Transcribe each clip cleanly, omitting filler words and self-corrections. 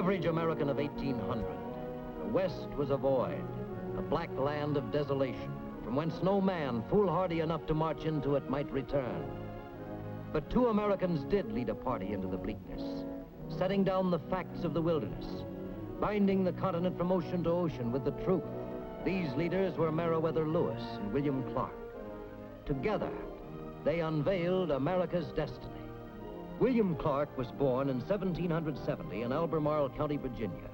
average American of 1800, the West was a void, a black land of desolation, from whence no man foolhardy enough to march into it might return. But two Americans did lead a party into the bleakness, setting down the facts of the wilderness, binding the continent from ocean to ocean with the truth. These leaders were Meriwether Lewis and William Clark. Together, they unveiled America's destiny. William Clark was born in 1770 in Albemarle County, Virginia.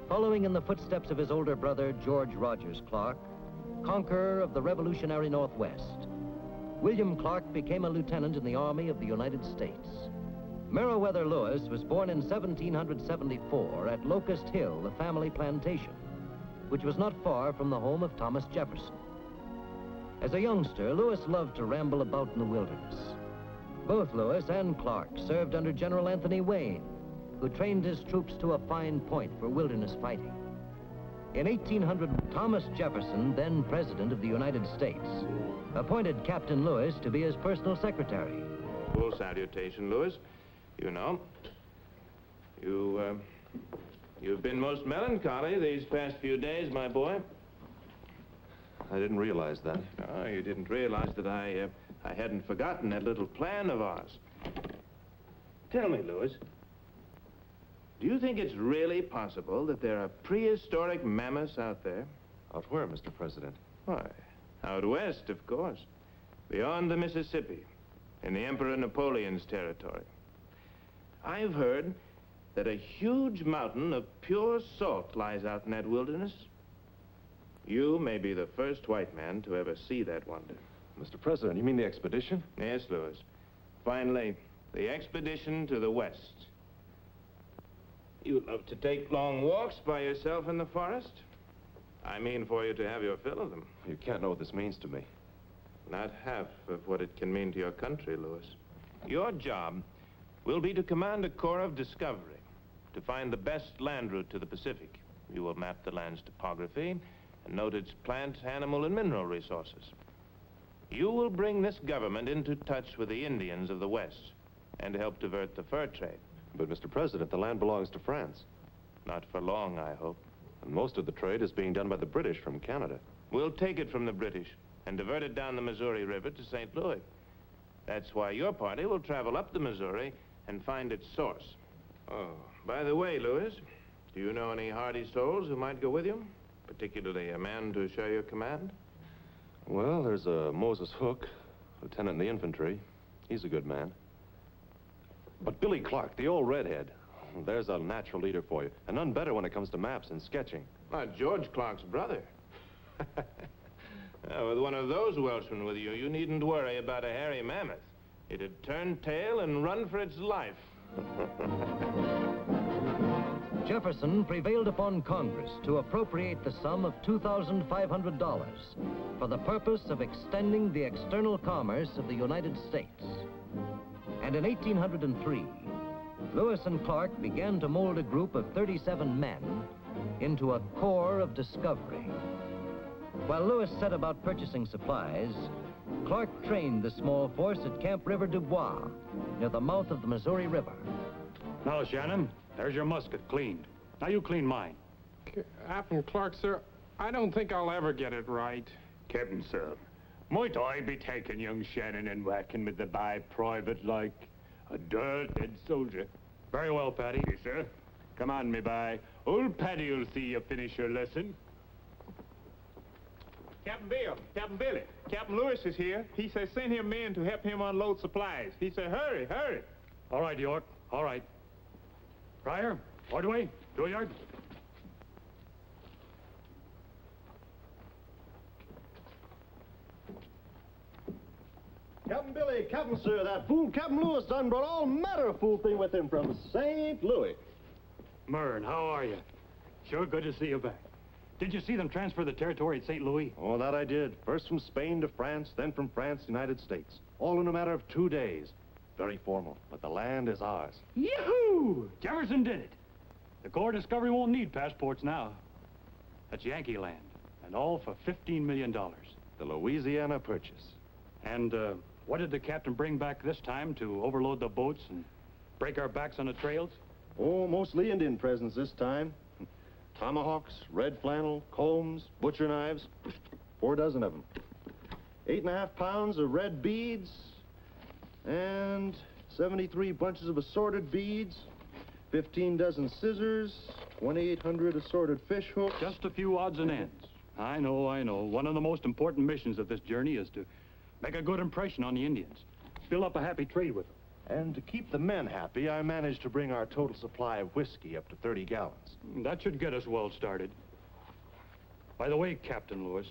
Following in the footsteps of his older brother, George Rogers Clark, conqueror of the Revolutionary Northwest, William Clark became a lieutenant in the Army of the United States. Meriwether Lewis was born in 1774 at Locust Hill, the family plantation, which was not far from the home of Thomas Jefferson. As a youngster, Lewis loved to ramble about in the wilderness. Both Lewis and Clark served under General Anthony Wayne, who trained his troops to a fine point for wilderness fighting. In 1800, Thomas Jefferson, then President of the United States, appointed Captain Lewis to be his personal secretary. Full salutation, Lewis. You know, you've been most melancholy these past few days, my boy. I didn't realize that. Oh, you didn't realize that I hadn't forgotten that little plan of ours. Tell me, Lewis, do you think it's really possible that there are prehistoric mammoths out there? Out where, Mr. President? Why, out west, of course, beyond the Mississippi, in the Emperor Napoleon's territory. I've heard that a huge mountain of pure salt lies out in that wilderness. You may be the first white man to ever see that wonder. Mr. President, you mean the expedition? Yes, Lewis. Finally, the expedition to the west. You love to take long walks by yourself in the forest. I mean for you to have your fill of them. You can't know what this means to me. Not half of what it can mean to your country, Lewis. Your job will be to command a corps of discovery, to find the best land route to the Pacific. You will map the land's topography and note its plant, animal, and mineral resources. You will bring this government into touch with the Indians of the West and help divert the fur trade. But, Mr. President, the land belongs to France. Not for long, I hope. And most of the trade is being done by the British from Canada. We'll take it from the British and divert it down the Missouri River to St. Louis. That's why your party will travel up the Missouri and find its source. Oh, by the way, Lewis, do you know any hardy souls who might go with you? Particularly a man to share your command? Well, there's Moses Hook, lieutenant in the infantry. He's a good man. But Billy Clark, the old redhead, there's a natural leader for you. And none better when it comes to maps and sketching. Not George Clark's brother. With one of those Welshmen with you, you needn't worry about a hairy mammoth. It'd turn tail and run for its life. Jefferson prevailed upon Congress to appropriate the sum of $2,500 for the purpose of extending the external commerce of the United States. And in 1803, Lewis and Clark began to mold a group of 37 men into a corps of discovery. While Lewis set about purchasing supplies, Clark trained the small force at Camp River du Bois, near the mouth of the Missouri River. Now, Shannon, there's your musket cleaned. Now you clean mine. Captain Clark, sir, I don't think I'll ever get it right. Captain, sir, might I be taking young Shannon and whacking with the by private like a dirt-dead soldier? Very well, Paddy. Yes, sir. Come on, me by. Old Paddy'll see you finish your lesson. Captain Bill, Captain Billy, Captain Lewis is here. He says send him men to help him unload supplies. He said, hurry, hurry. All right, York. All right. Pryor, Ordway, Drouillard. Captain Billy, Captain Sir, that fool Captain Lewis done brought all manner of fool thing with him from St. Louis. Mern, how are you? Sure good to see you back. Did you see them transfer the territory at St. Louis? Oh, that I did. First from Spain to France, then from France to the United States. All in a matter of 2 days. Very formal, but the land is ours. Yahoo! Jefferson did it. The Corps Discovery won't need passports now. That's Yankee land, and all for $15 million. The Louisiana Purchase. And, what did the captain bring back this time to overload the boats and break our backs on the trails? Oh, mostly Indian presents this time. Tomahawks, red flannel, combs, butcher knives, 4 dozen of them. 8.5 pounds of red beads, and 73 bunches of assorted beads, 15 dozen scissors, 2,800 assorted fish hooks. Just a few odds and ends. I know, I know. One of the most important missions of this journey is to make a good impression on the Indians. Build up a happy trade with them. And to keep the men happy, I managed to bring our total supply of whiskey up to 30 gallons. That should get us well started. By the way, Captain Lewis,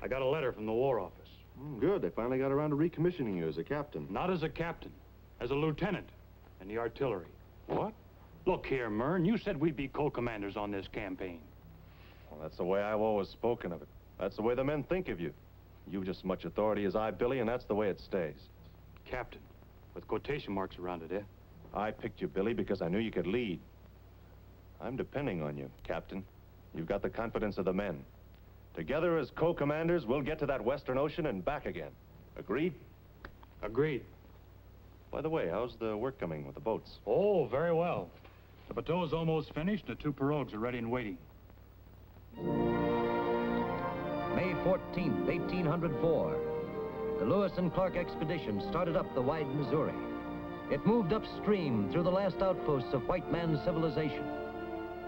I got a letter from the War Office. Good. They finally got around to recommissioning you as a captain. Not as a captain, as a lieutenant in the artillery. What? Look here, Mern, you said we'd be co-commanders on this campaign. Well, that's the way I've always spoken of it. That's the way the men think of you. You've just as much authority as I, Billy, and that's the way it stays. Captain, with quotation marks around it, eh? I picked you, Billy, because I knew you could lead. I'm depending on you, Captain. You've got the confidence of the men. Together as co-commanders, we'll get to that Western Ocean and back again. Agreed? Agreed. By the way, how's the work coming with the boats? Oh, very well. The bateau's almost finished, and the 2 pirogues are ready and waiting. May 14th, 1804. The Lewis and Clark expedition started up the wide Missouri. It moved upstream through the last outposts of white man's civilization.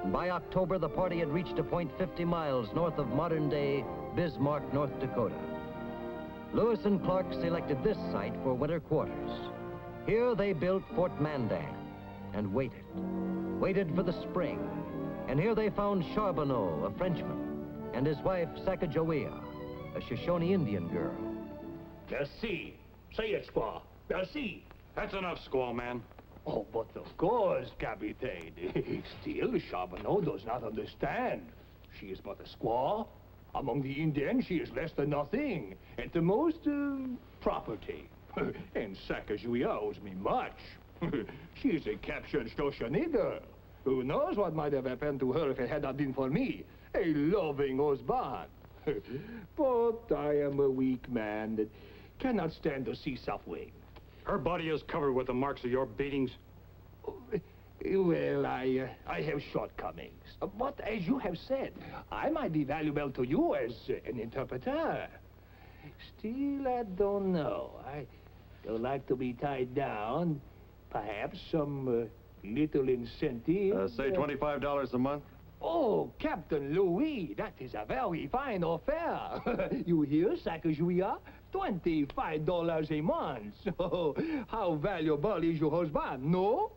And by October, the party had reached a point 50 miles north of modern-day Bismarck, North Dakota. Lewis and Clark selected this site for winter quarters. Here they built Fort Mandan and waited. Waited for the spring. And here they found Charbonneau, a Frenchman, and his wife Sacagawea, a Shoshone Indian girl. Merci. Say it, squaw. Merci. That's enough, squaw man. Oh, but of course, Captain. Still, Charbonneau does not understand. She is but a squaw. Among the Indians, she is less than nothing. At the most, property. And Sacagawea owes me much. She is a captured Shoshone girl. Who knows what might have happened to her if it had not been for me, a loving husband. But I am a weak man that cannot stand to see suffering. Her body is covered with the marks of your beatings. Well, I have shortcomings. But as you have said, I might be valuable to you as an interpreter. Still, I don't know. I don't like to be tied down. Perhaps some little incentive. Say $25 a month? Oh, Captain Louis, that is a very fine offer. You hear, Sacagawea? $25 a month. Oh, how valuable is your husband, no?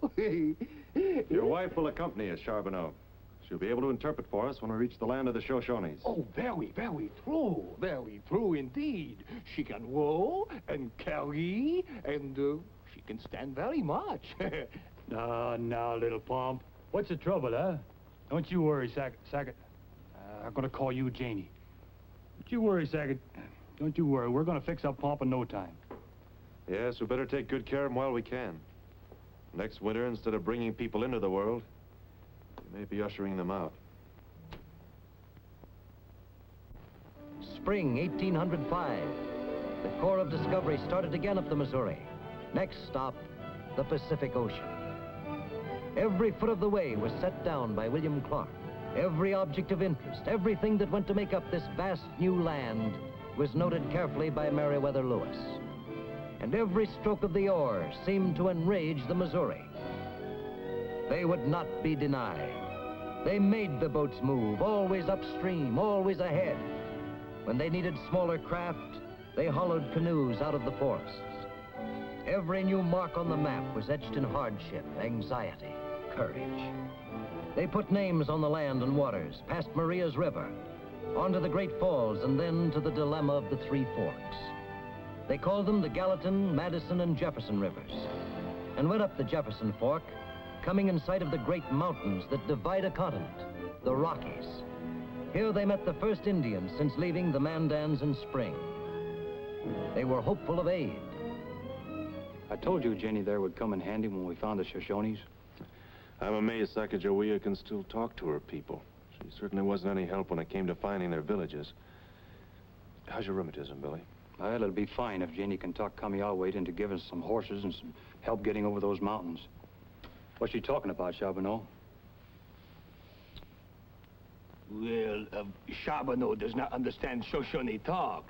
Your wife will accompany us, Charbonneau. She'll be able to interpret for us when we reach the land of the Shoshones. Oh, very, very true. Very true indeed. She can row and carry, and she can stand very much. No, little Pomp. What's the trouble, huh? Don't you worry, I'm gonna call you Janie. Don't you worry, Sackett. Don't you worry. We're gonna fix up Pomp in no time. Yes, we better take good care of them while we can. Next winter, instead of bringing people into the world, we may be ushering them out. Spring 1805. The Corps of Discovery started again up the Missouri. Next stop, the Pacific Ocean. Every foot of the way was set down by William Clark. Every object of interest, everything that went to make up this vast new land was noted carefully by Meriwether Lewis. And every stroke of the oar seemed to enrage the Missouri. They would not be denied. They made the boats move, always upstream, always ahead. When they needed smaller craft, they hollowed canoes out of the forests. Every new mark on the map was etched in hardship, anxiety, courage. They put names on the land and waters, past Maria's River, onto the Great Falls, and then to the dilemma of the Three Forks. They called them the Gallatin, Madison, and Jefferson rivers, and went up the Jefferson Fork, coming in sight of the great mountains that divide a continent, the Rockies. Here they met the first Indians since leaving the Mandans in spring. They were hopeful of aid. I told you Jenny there would come in handy when we found the Shoshones. I'm amazed Sacagawea can still talk to her people. She certainly wasn't any help when it came to finding their villages. How's your rheumatism, Billy? Well, it'll be fine if Jenny can talk Kamiawait into giving us some horses and some help getting over those mountains. What's she talking about, Charbonneau? Well, Charbonneau does not understand Shoshone talk.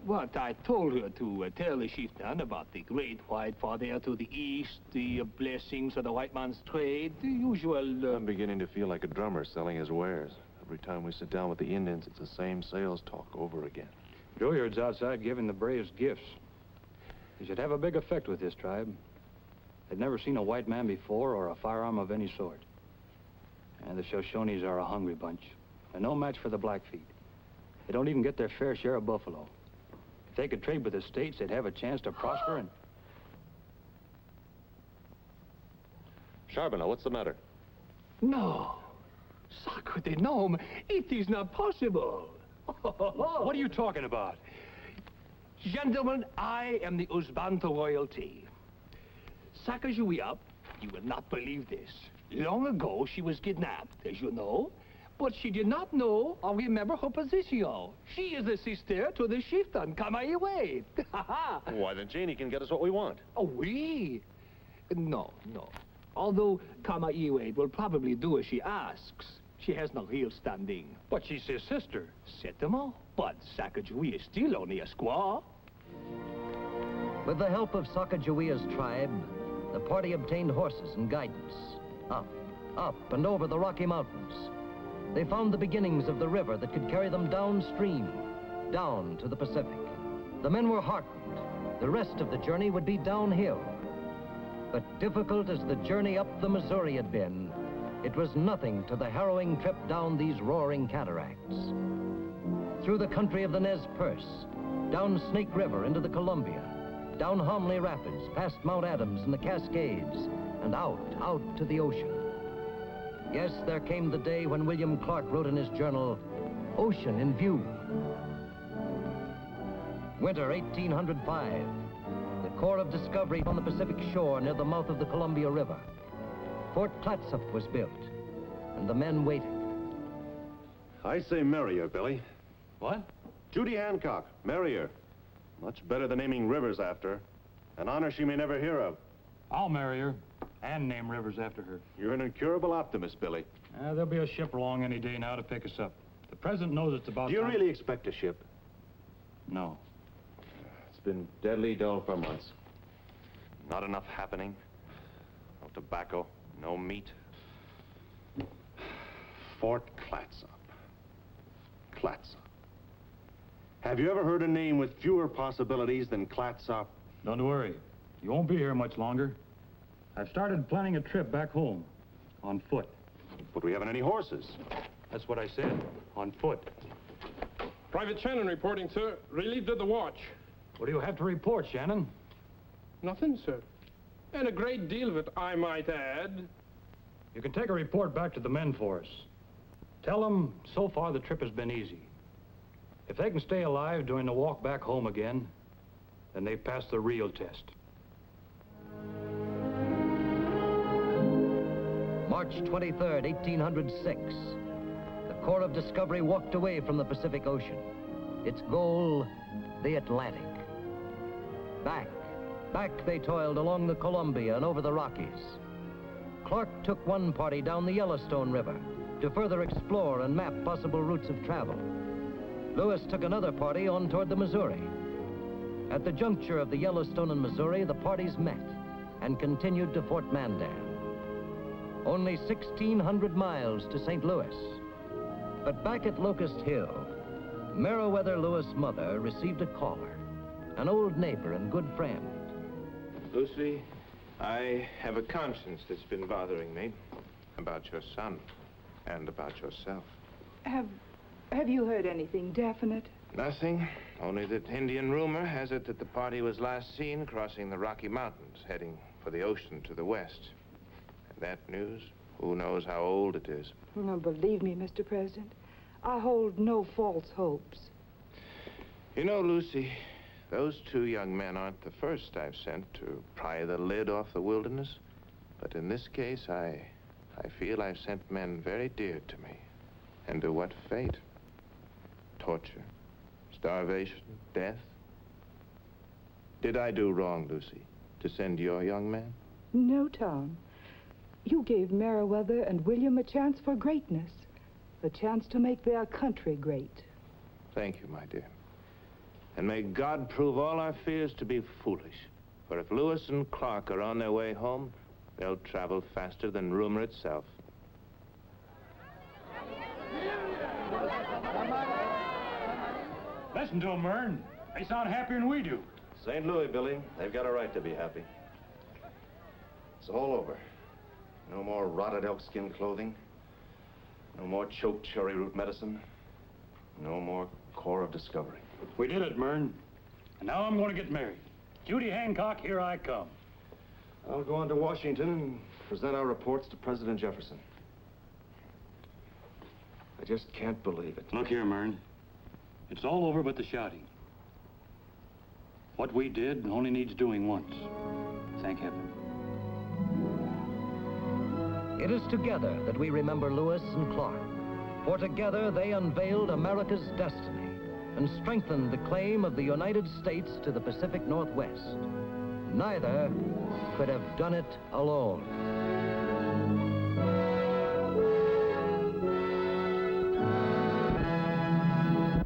But I told her to tell the chieftain about the great white father to the east, the blessings of the white man's trade, the usual... I'm beginning to feel like a drummer selling his wares. Every time we sit down with the Indians, it's the same sales talk over again. Drouillard's outside giving the braves gifts. He should have a big effect with this tribe. They've never seen a white man before or a firearm of any sort. And the Shoshones are a hungry bunch. They're no match for the Blackfeet. They don't even get their fair share of buffalo. If they could trade with the states, they'd have a chance to prosper and... Charbonneau, what's the matter? No. Sacre de nom, it is not possible. What are you talking about? Gentlemen, I am the Usbanto royalty. Sacagawea, you will not believe this. Long ago, she was kidnapped, as you know. But she did not know or remember her position. She is the sister to the chieftain, Kamaiwait. Why, then Janie can get us what we want. Oh, oui? No. Although Kamaiwait will probably do as she asks. She has no real standing. But she's his sister. Certainement. But Sacagawea is still only a squaw. With the help of Sacagawea's tribe, the party obtained horses and guidance. Up and over the Rocky Mountains. They found the beginnings of the river that could carry them downstream, down to the Pacific. The men were heartened. The rest of the journey would be downhill. But difficult as the journey up the Missouri had been, it was nothing to the harrowing trip down these roaring cataracts. Through the country of the Nez Perce, down Snake River into the Columbia, down Homley Rapids, past Mount Adams and the Cascades, and out to the ocean. Yes, there came the day when William Clark wrote in his journal, "Ocean in view." Winter 1805. The Corps of Discovery on the Pacific shore near the mouth of the Columbia River. Fort Clatsop was built, and the men waited. I say marry her, Billy. What? Judy Hancock, marry her. Much better than naming rivers after her. An honor she may never hear of. I'll marry her and name rivers after her. You're an incurable optimist, Billy. There'll be a ship along any day now to pick us up. The president knows it's about Do you time. really expect a ship? No. It's been deadly dull for months. Not enough happening. No tobacco, no meat. Fort Clatsop. Clatsop. Have you ever heard a name with fewer possibilities than Clatsop? Don't worry. You won't be here much longer. I've started planning a trip back home. On foot. But we haven't any horses. That's what I said. On foot. Private Shannon reporting, sir. Relieved of the watch. What do you have to report, Shannon? Nothing, sir. And a great deal of it, I might add. You can take a report back to the men for us. Tell them so far the trip has been easy. If they can stay alive during the walk back home again, then they've passed the real test. March 23rd, 1806. The Corps of Discovery walked away from the Pacific Ocean. Its goal, the Atlantic. Back they toiled along the Columbia and over the Rockies. Clark took one party down the Yellowstone River to further explore and map possible routes of travel. Lewis took another party on toward the Missouri. At the juncture of the Yellowstone and Missouri, the parties met and continued to Fort Mandan. Only 1,600 miles to St. Louis. But back at Locust Hill, Meriwether Lewis' mother received a caller, an old neighbor and good friend. Lucy, I have a conscience that's been bothering me about your son and about yourself. Have you heard anything definite? Nothing, only that Indian rumor has it that the party was last seen crossing the Rocky Mountains, heading for the ocean to the west. And that news, who knows how old it is. No, believe me, Mr. President, I hold no false hopes. You know, Lucy, those two young men aren't the first I've sent to pry the lid off the wilderness. But in this case, I feel I've sent men very dear to me. And to what fate? Torture, starvation, death. Did I do wrong, Lucy, to send your young man? No, Tom. You gave Meriwether and William a chance for greatness, a chance to make their country great. Thank you, my dear. And may God prove all our fears to be foolish. For if Lewis and Clark are on their way home, they'll travel faster than rumor itself. Listen to them, Mern. They sound happier than we do. St. Louis, Billy. They've got a right to be happy. It's all over. No more rotted elkskin clothing. No more choked cherry root medicine. No more Corps of Discovery. We did it, Mern. And now I'm going to get married. Judy Hancock, here I come. I'll go on to Washington and present our reports to President Jefferson. I just can't believe it. Look here, Mern. It's all over but the shouting. What we did only needs doing once. Thank heaven. It is together that we remember Lewis and Clark, for together they unveiled America's destiny and strengthened the claim of the United States to the Pacific Northwest. Neither could have done it alone.